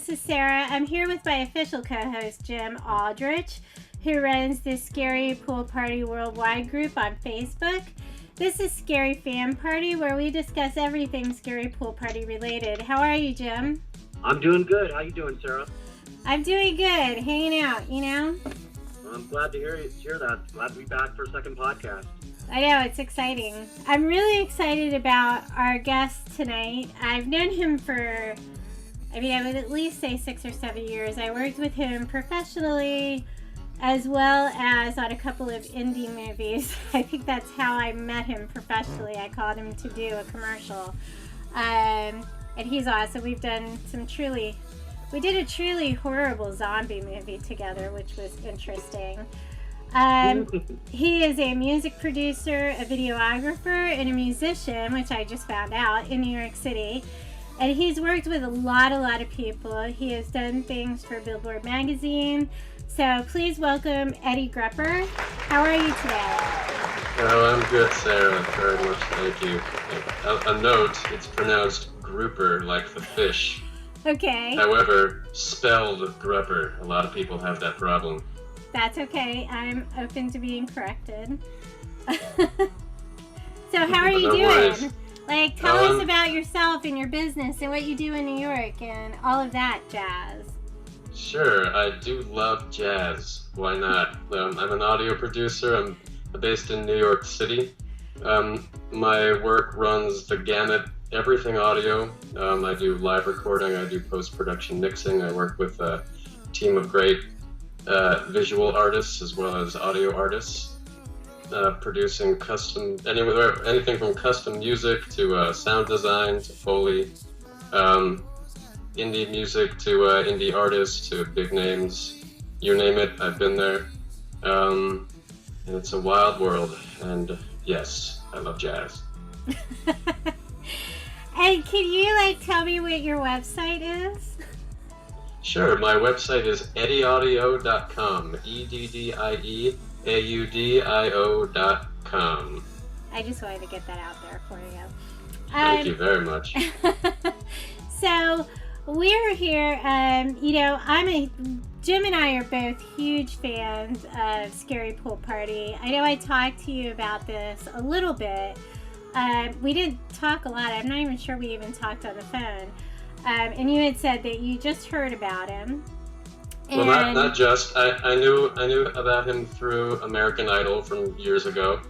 This is Sarah. I'm here with my official co-host, Jim Aldrich, who runs the Scary Pool Party Worldwide group on Facebook. This is scaryFANparty, where we discuss everything Scary Pool Party related. How are you, Jim? I'm doing good. How you doing, Sarah? I'm doing good. Hanging out, you know? I'm glad to hear that. Glad to be back for a second podcast. I know, it's exciting. I'm really excited about our guest tonight. I've known him for, I would at least say 6 or 7 years. I worked with him professionally as well as on a couple of indie movies. I think that's how I met him professionally. I called him to do a commercial. And he's awesome. We did a truly horrible zombie movie together, which was interesting. He is a music producer, a videographer, and a musician, which I just found out, in New York City. And he's worked with a lot of people. He has done things for Billboard magazine. So please welcome Eddie Grupper. How are you today? Oh, I'm good, Sarah. Very much, thank you. A note, it's pronounced grouper, like the fish. Okay. However, spelled Grupper. A lot of people have that problem. That's okay. I'm open to being corrected. So how are you doing? Worries. Like, tell us about yourself and your business and what you do in New York and all of that jazz. Sure, I do love jazz. Why not? I'm an audio producer. I'm based in New York City. My work runs the gamut, everything audio. I do live recording, I do post-production mixing. I work with a team of great visual artists as well as audio artists, producing anything from custom music to sound design to Foley, indie music to indie artists to big names, you name it, I've been there. And it's a wild world, and yes, I love jazz. And can you tell me what your website is? Sure, my website is eddieaudio.com, EDDIEAUDIO.com. I just wanted to get that out there for you. Thank you very much. So we're here, Jim and I are both huge fans of Scary Pool Party. I know I talked to you about this a little bit. We didn't talk a lot. I'm not even sure we even talked on the phone. And you had said that you just heard about him. And well, not just. I knew about him through American Idol from years ago.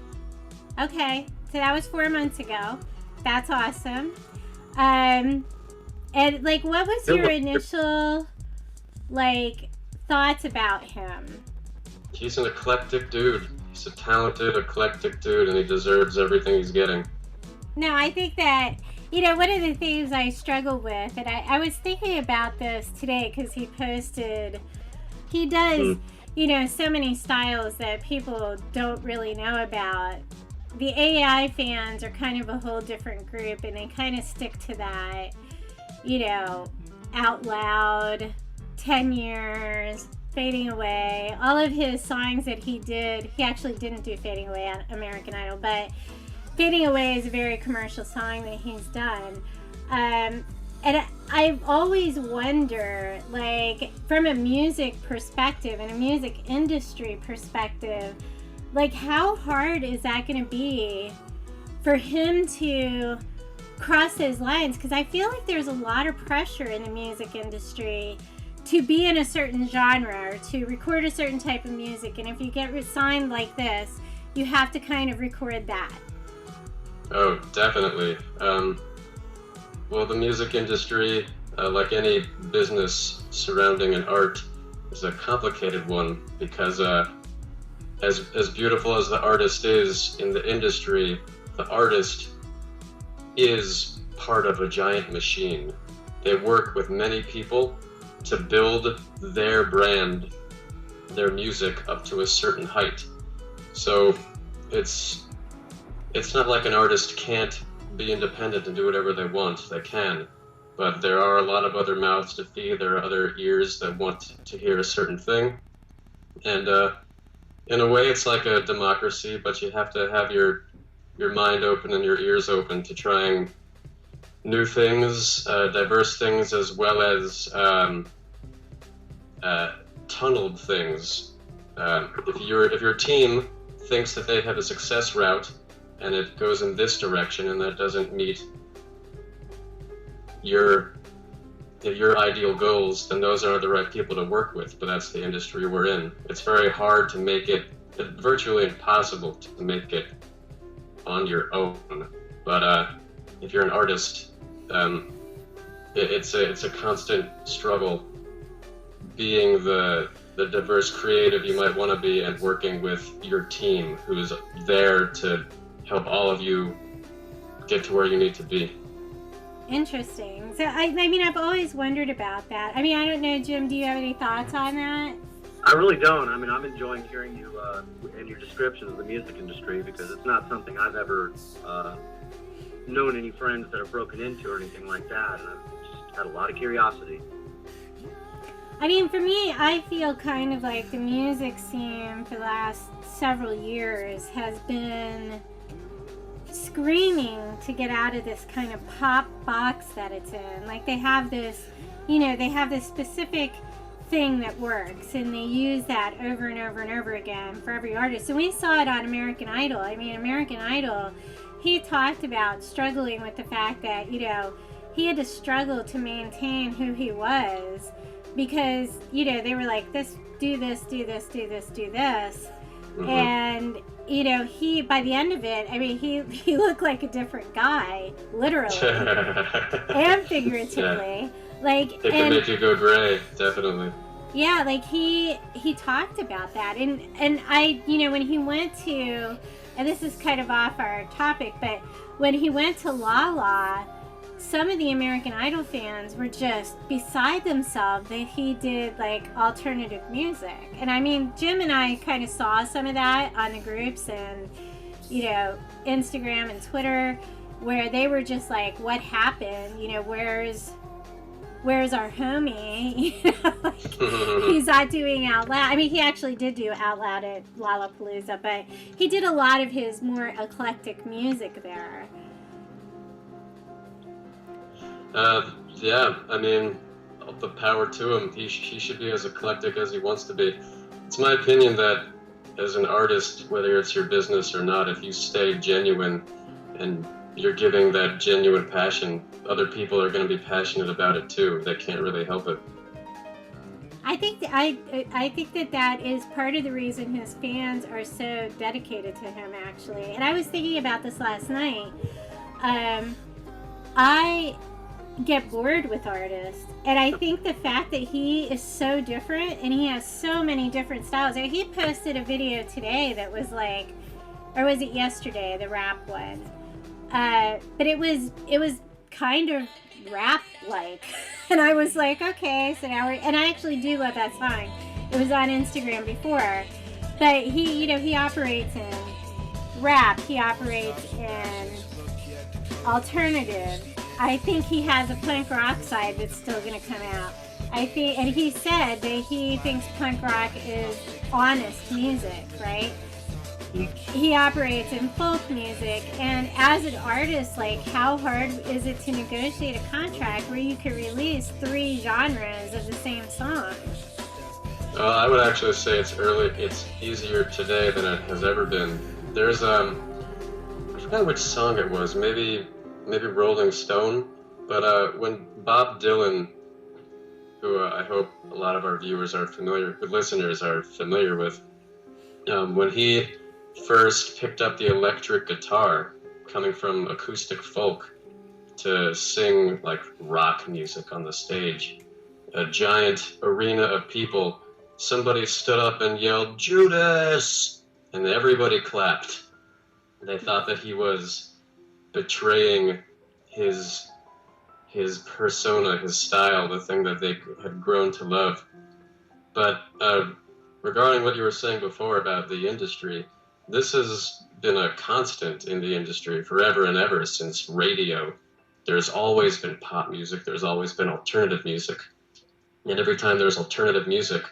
Okay, so that was 4 months ago. That's awesome. And what was your initial thoughts about him? He's an eclectic dude. He's a talented, eclectic dude, and he deserves everything he's getting. No, I think that, one of the things I struggle with, and I was thinking about this today because he does, so many styles that people don't really know about. The AI fans are kind of a whole different group, and they kind of stick to that, Out Loud, 10 Years, Fading Away. All of his songs that he did, he actually didn't do Fading Away on American Idol, but Fading Away is a very commercial song that he's done. And I've always wondered, from a music perspective and a music industry perspective, how hard is that going to be for him to cross those lines? Because I feel like there's a lot of pressure in the music industry to be in a certain genre or to record a certain type of music. And if you get signed like this, you have to kind of record that. Oh, definitely. Well, the music industry, like any business surrounding an art, is a complicated one because as beautiful as the artist is in the industry, the artist is part of a giant machine. They work with many people to build their brand, their music up to a certain height. So it's not like an artist can't be independent and do whatever they want. They can, but there are a lot of other mouths to feed. There are other ears that want to hear a certain thing, and in a way it's like a democracy, but you have to have your mind open and your ears open to try and new things, diverse things, as well as tunneled things. If your team thinks that they have a success route and it goes in this direction and that doesn't meet your ideal goals, then those aren't the right people to work with. But that's the industry we're in. It's very hard to make it, virtually impossible to make it on your own. But if you're an artist, it's a constant struggle being the diverse creative you might want to be and working with your team who's there to help all of you get to where you need to be. Interesting. So, I mean, I've always wondered about that. I mean, I don't know, Jim, do you have any thoughts on that? I really don't. I mean, I'm enjoying hearing you and your description of the music industry, because it's not something I've ever known any friends that have broken into or anything like that, and I've just had a lot of curiosity. I mean, for me, I feel kind of like the music scene for the last several years has been screaming to get out of this kind of pop box that it's in. Like, they have this, they have this specific thing that works, and they use that over and over and over again for every artist. And we saw it on American Idol. I mean, American Idol, he talked about struggling with the fact that, he had to struggle to maintain who he was, because, they were like, do this, do this, do this, do this. Mm-hmm. And, he, by the end of it, I mean, he looked like a different guy, literally, and figuratively. Yeah. Like, it can make you go gray, definitely. Yeah, like, he talked about that. And I, when he went to, and this is kind of off our topic, but when he went to La La, some of the American Idol fans were just beside themselves that he did, like, alternative music. And I mean, Jim and I kind of saw some of that on the groups and, Instagram and Twitter, where they were just like, what happened? Where's our homie? Like, he's not doing Out Loud. I mean, he actually did do Out Loud at Lollapalooza, but he did a lot of his more eclectic music there. Yeah, I mean, all the power to him. He should be as eclectic as he wants to be. It's my opinion that as an artist, whether it's your business or not, if you stay genuine and you're giving that genuine passion, other people are going to be passionate about it too. They can't really help it. I think that is part of the reason his fans are so dedicated to him, actually. And I was thinking about this last night. I get bored with artists, and I think the fact that he is so different and he has so many different styles. He posted a video today that was like, or was it yesterday, the rap one, but it was kind of rap like, and I was like, okay, so now and I actually do love that song. It was on Instagram before, but he operates in rap, he operates in alternative. I think he has a punk rock side that's still going to come out. I think, and he said that he thinks punk rock is honest music, right? He operates in folk music, and as an artist, like, how hard is it to negotiate a contract where you can release 3 genres of the same song? Well, I would actually say it's easier today than it has ever been. There's I forgot which song it was, maybe Rolling Stone, but when Bob Dylan, who I hope a lot of our listeners are familiar with, when he first picked up the electric guitar, coming from acoustic folk to sing like rock music on the stage, a giant arena of people, somebody stood up and yelled, "Judas!" and everybody clapped. They thought that he was betraying his persona, his style, the thing that they had grown to love. But regarding what you were saying before about the industry, this has been a constant in the industry forever and ever since radio. There's always been pop music, there's always been alternative music. And every time there's alternative music,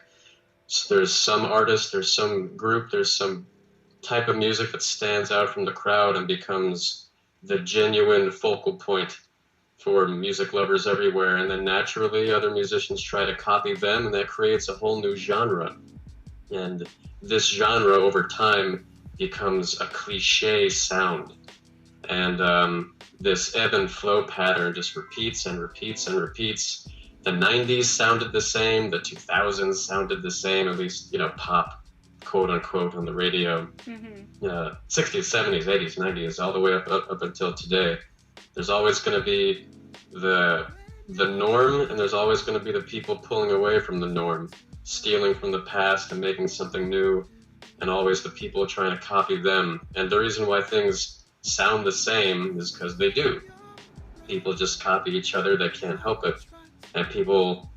there's some artist, there's some group, there's some type of music that stands out from the crowd and becomes the genuine focal point for music lovers everywhere, and then naturally other musicians try to copy them, and that creates a whole new genre. And this genre over time becomes a cliche sound, and this ebb and flow pattern just repeats and repeats and repeats. The 90s sounded the same, the 2000s sounded the same, at least, pop, quote unquote, on the radio. 60s, 70s, 80s, 90s, all the way up until today. There's always going to be the norm, and there's always going to be the people pulling away from the norm, stealing from the past and making something new, and always the people trying to copy them. And the reason why things sound the same is because they do. People just copy each other, they can't help it. And people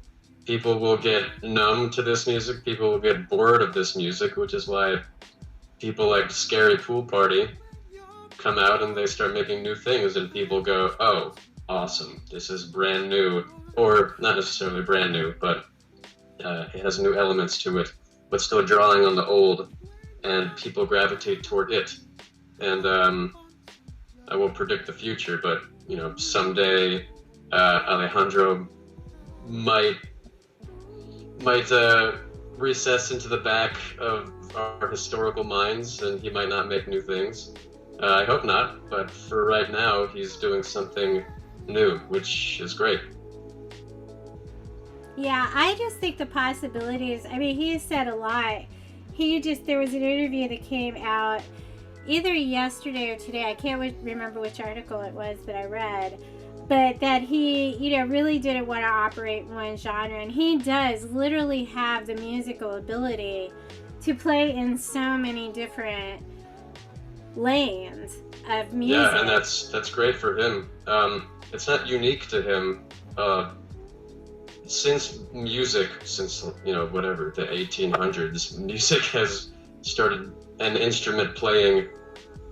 will get numb to this music, people will get bored of this music, which is why people like scarypoolparty come out and they start making new things, and people go, oh, awesome, this is brand new, or not necessarily brand new, but it has new elements to it, but still drawing on the old, and people gravitate toward it. And I won't predict the future, but someday Alejandro might recess into the back of our historical minds, and he might not make new things. I hope not, but for right now, he's doing something new, which is great. Yeah, I just think the possibilities, he said a lot. There was an interview that came out either yesterday or today, I can't remember which article it was that I read, but that he, really didn't want to operate one genre, and he does literally have the musical ability to play in so many different lanes of music. Yeah, and that's great for him. It's not unique to him. Since the 1800s, music has started, and instrument playing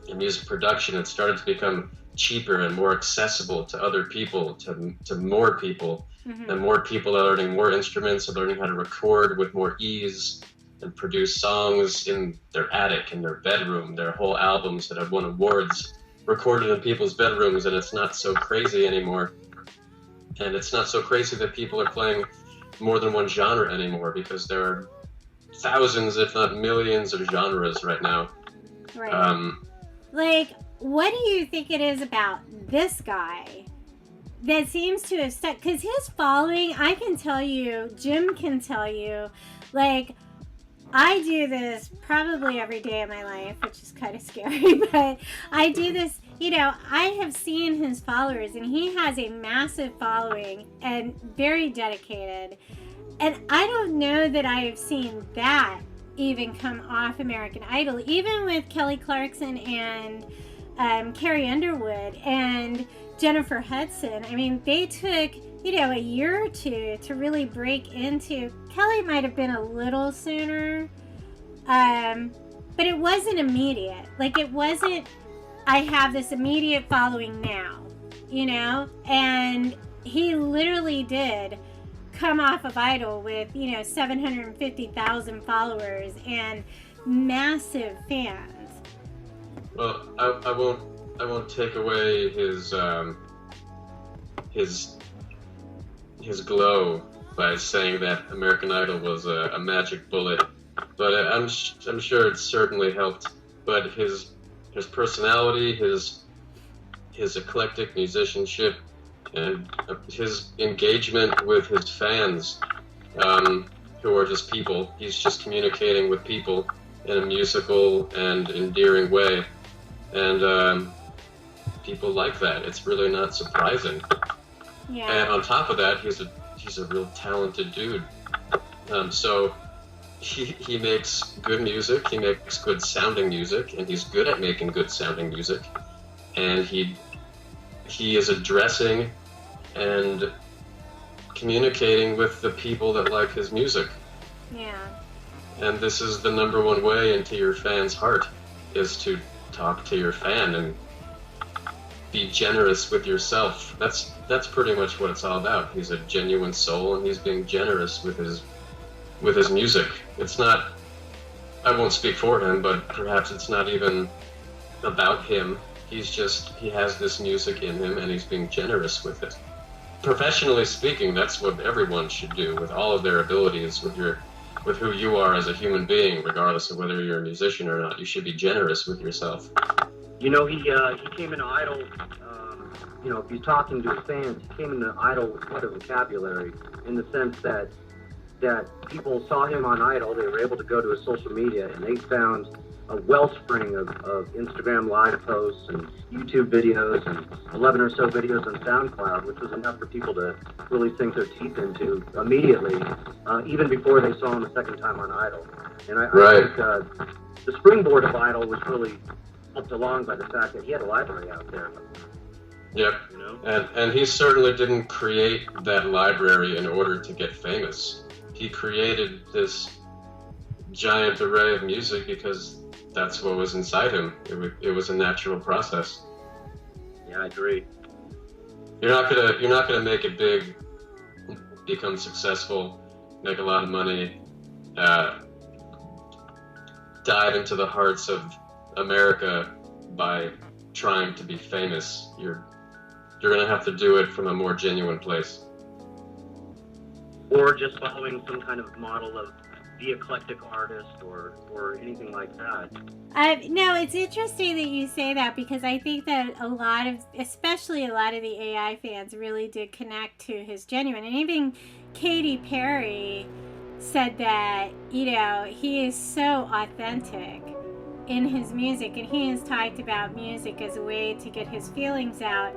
and music production, it started to become cheaper and more accessible to other people, to more people. And more people are learning more instruments, are learning how to record with more ease and produce songs in their attic, in their bedroom, their whole albums that have won awards recorded in people's bedrooms, and it's not so crazy anymore. And it's not so crazy that people are playing more than one genre anymore, because there are thousands, if not millions, of genres right now. Right. What do you think it is about this guy that seems to have stuck? Because his following, I can tell you, Jim can tell you, I do this probably every day of my life, which is kind of scary, but I do this, I have seen his followers, and he has a massive following and very dedicated. And I don't know that I have seen that even come off American Idol, even with Kelly Clarkson and Carrie Underwood and Jennifer Hudson. They took, a year or two to really break into. Kelly might have been a little sooner, but it wasn't immediate. It wasn't, I have this immediate following now, and he literally did come off of Idol with, 750,000 followers and massive fans. Well, I won't take away his glow by saying that American Idol was a magic bullet, but I'm sure it certainly helped. But his personality, his eclectic musicianship, and his engagement with his fans, who are just people. He's just communicating with people in a musical and endearing way, and people like that. It's really not surprising. Yeah. And on top of that, he's a real talented dude. So he makes good music. He makes good sounding music, and he's good at making good sounding music. And he is addressing and communicating with the people that like his music. Yeah. And this is the number one way into your fan's heart, is to talk to your fan and be generous with yourself. That's pretty much what it's all about. He's a genuine soul, and he's being generous with his music. It's not, I won't speak for him, but perhaps it's not even about him. He has this music in him, and he's being generous with it. Professionally speaking, that's what everyone should do with all of their abilities, with who you are as a human being, regardless of whether you're a musician or not. You should be generous with yourself. You know, he came into Idol, you know, if you're talking to his fans, he came into Idol with quite a vocabulary, in the sense that people saw him on Idol, they were able to go to his social media, and they found a wellspring of Instagram live posts and YouTube videos and 11 or so videos on SoundCloud, which was enough for people to really sink their teeth into immediately, even before they saw him a second time on Idol. And I think the springboard of Idol was really helped along by the fact that he had a library out there. Yep. You know? And he certainly didn't create that library in order to get famous. He created this giant array of music because that's what was inside him. It was a natural process. Yeah, I agree. You're not gonna make it big, become successful, make a lot of money, dive into the hearts of America by trying to be famous. You're gonna have to do it from a more genuine place. Or just following some kind of model of the eclectic artist or anything like that. No, it's interesting that you say that, because I think that especially a lot of the AI fans really did connect to his genuine. And even Katy Perry said that, you know, he is so authentic in his music, and he has talked about music as a way to get his feelings out.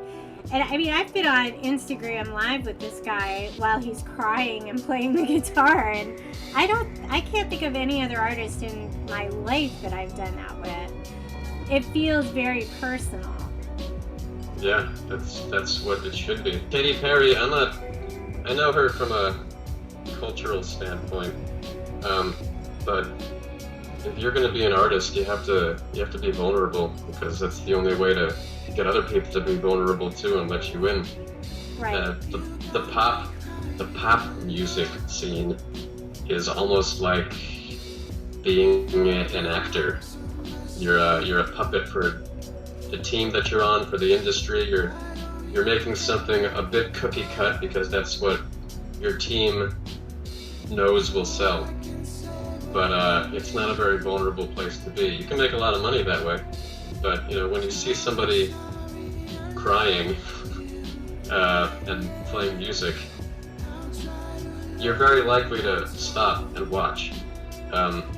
And I mean, I've been on Instagram Live with this guy while he's crying and playing the guitar, and I can't think of any other artist in my life that I've done that with. It feels very personal. Yeah, that's what it should be. Katy Perry, I know her from a cultural standpoint, but if you're going to be an artist, you have to be vulnerable, because that's the only way to get other people to be vulnerable too and let you in. Right. The pop music scene is almost like being an actor. You're a puppet for the team that you're on, for the industry. You're making something a bit cookie cut because that's what your team knows will sell. But it's not a very vulnerable place to be. You can make a lot of money that way, but you know, when you see somebody crying and playing music, you're very likely to stop and watch.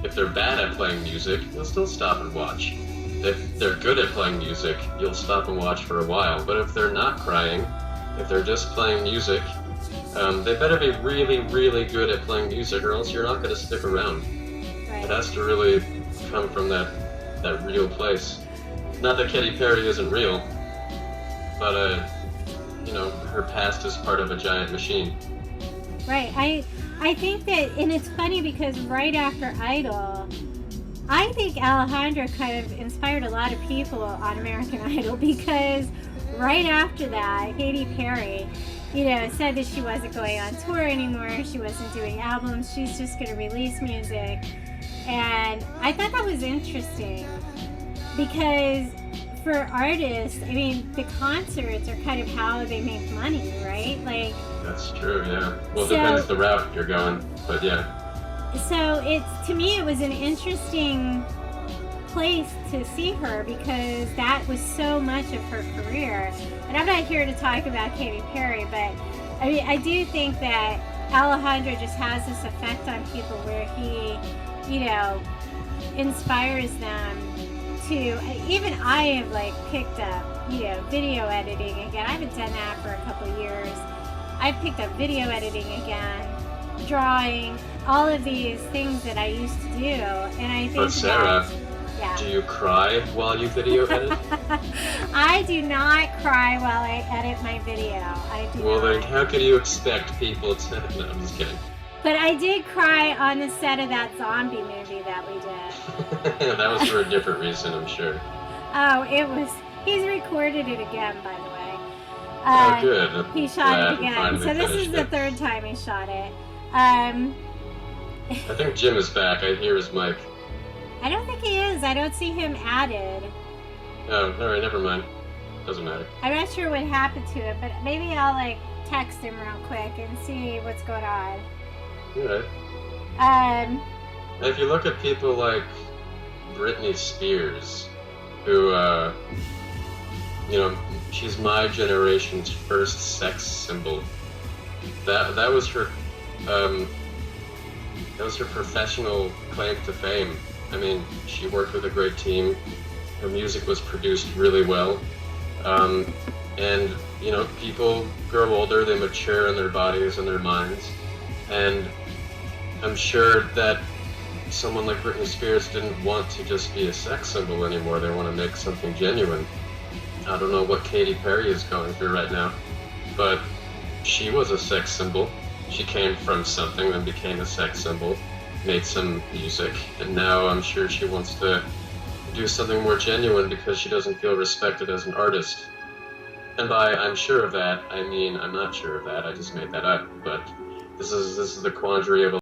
If they're bad at playing music, you'll still stop and watch. If they're good at playing music, you'll stop and watch for a while. But if they're not crying, if they're just playing music, they better be really, really good at playing music, or else you're not going to stick around. Right. It has to really come from that real place. Not that Katy Perry isn't real, but you know, her past is part of a giant machine. Right. I think that, and it's funny because right after Idol, I think Alejandro kind of inspired a lot of people on American Idol, because right after that, Katy Perry, you know, said that she wasn't going on tour anymore, she wasn't doing albums, she's just going to release music. And I thought that was interesting, because for artists, I mean, the concerts are kind of how they make money, right? Like, that's true, yeah. Well, it depends the route you're going, but yeah. So to me, it was an interesting place to see her, because that was so much of her career. And I'm not here to talk about Katy Perry, but I mean, I do think that Alejandro just has this effect on people where he, you know, inspires them to, even I have like picked up, you know, video editing again. I haven't done that for a couple of years. I've picked up video editing again, drawing, all of these things that I used to do, and I think But Sarah, yeah. Do you cry while you video edit? I do not cry while I edit my video. I do Well, not. then how can you expect people to... No, I'm just kidding. But I did cry on the set of that zombie movie that we did. That was for a different reason, I'm sure. Oh, it was... He's recorded it again, by the way. Oh, good. He shot it again. Finally So this is finished the it. third time he shot it. I think Jim is back. I hear his mic. I don't think he is. I don't see him added. Oh, alright, never mind. Doesn't matter. I'm not sure what happened to it, but maybe I'll like text him real quick and see what's going on. Alright. If you look at people like Britney Spears, who, you know, she's my generation's first sex symbol. That was her, that was her professional claim to fame. I mean, she worked with a great team. Her music was produced really well. And, you know, people grow older, they mature in their bodies and their minds. And I'm sure that someone like Britney Spears didn't want to just be a sex symbol anymore. They want to make something genuine. I don't know what Katy Perry is going through right now, but she was a sex symbol. She came from something and became a sex symbol, made some music, and now I'm sure she wants to do something more genuine because she doesn't feel respected as an artist. And by I'm sure of that, I mean I'm not sure of that. I just made that up. But this is the quandary of